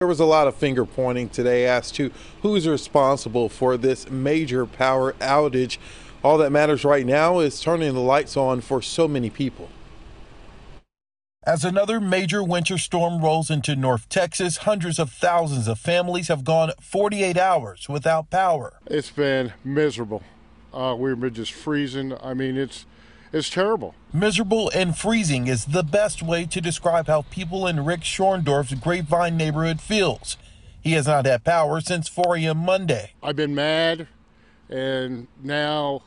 There was a lot of finger pointing today as to who's responsible for this major power outage. All that matters right now is turning the lights on for so many people. As another major winter storm rolls into North Texas, hundreds of thousands of families have gone 48 hours without power. It's been miserable. We've been just freezing. I mean, it's terrible. Miserable and freezing is the best way to describe how people in Rick Schorndorf's Grapevine neighborhood feels. He has not had power since 4 a.m. Monday. I've been mad, and now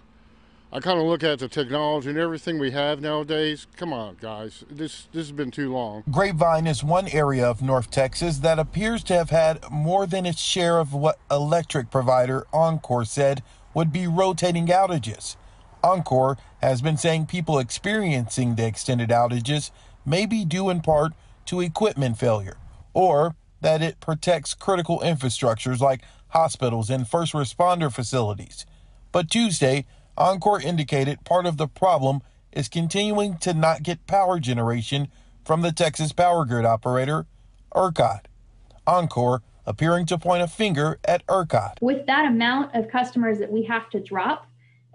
I kind of look at the technology and everything we have nowadays. Come on, guys. This has been too long. Grapevine is one area of North Texas that appears to have had more than its share of what electric provider Encore said would be rotating outages. Encore has been saying people experiencing the extended outages may be due in part to equipment failure, or that it protects critical infrastructures like hospitals and first responder facilities. But Tuesday, Encore indicated part of the problem is continuing to not get power generation from the Texas power grid operator, ERCOT. Encore appearing to point a finger at ERCOT. With that amount of customers that we have to drop,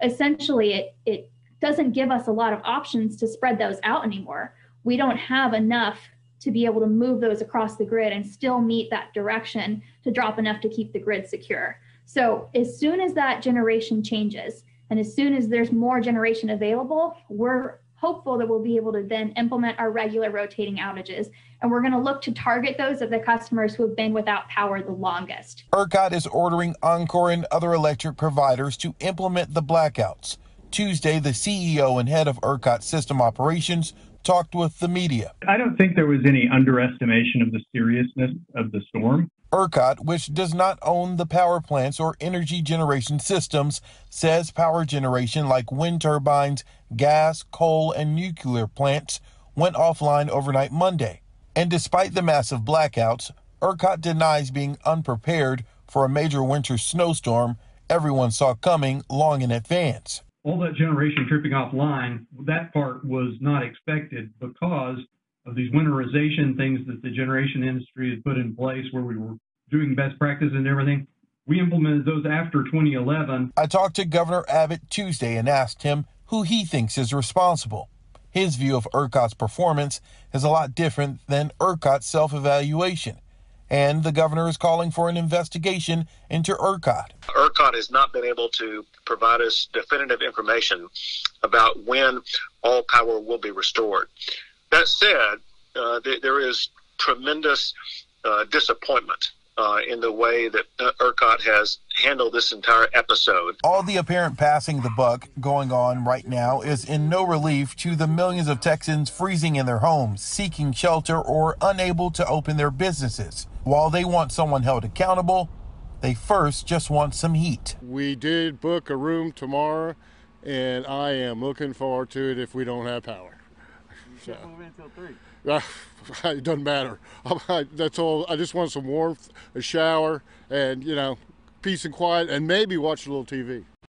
essentially it doesn't give us a lot of options to spread those out anymore. We don't have enough to be able to move those across the grid and still meet that direction to drop enough to keep the grid secure. So as soon as that generation changes, and as soon as there's more generation available, we're hopeful that we'll be able to then implement our regular rotating outages. And we're going to look to target those of the customers who have been without power the longest. ERCOT is ordering Encore and other electric providers to implement the blackouts. Tuesday, the CEO and head of ERCOT system operations talked with the media. I don't think there was any underestimation of the seriousness of the storm. ERCOT, which does not own the power plants or energy generation systems, says power generation like wind turbines, gas, coal, and nuclear plants went offline overnight Monday. And despite the massive blackouts, ERCOT denies being unprepared for a major winter snowstorm everyone saw coming long in advance. All that generation tripping offline, that part was not expected because of these winterization things that the generation industry had put in place where we were doing best practice and everything. We implemented those after 2011. I talked to Governor Abbott Tuesday and asked him who he thinks is responsible. His view of ERCOT's performance is a lot different than ERCOT's self-evaluation. And the governor is calling for an investigation into ERCOT. ERCOT has not been able to provide us definitive information about when all power will be restored. That said, there is tremendous disappointment in the way that ERCOT has handled this entire episode. All the apparent passing the buck going on right now is in no relief to the millions of Texans freezing in their homes, seeking shelter, or unable to open their businesses. While they want someone held accountable, they first just want some heat. We did book a room tomorrow, and I am looking forward to it if we don't have power. You can't move in until 3. It doesn't matter. That's all. I just want some warmth, a shower, and, peace and quiet, and maybe watch a little TV.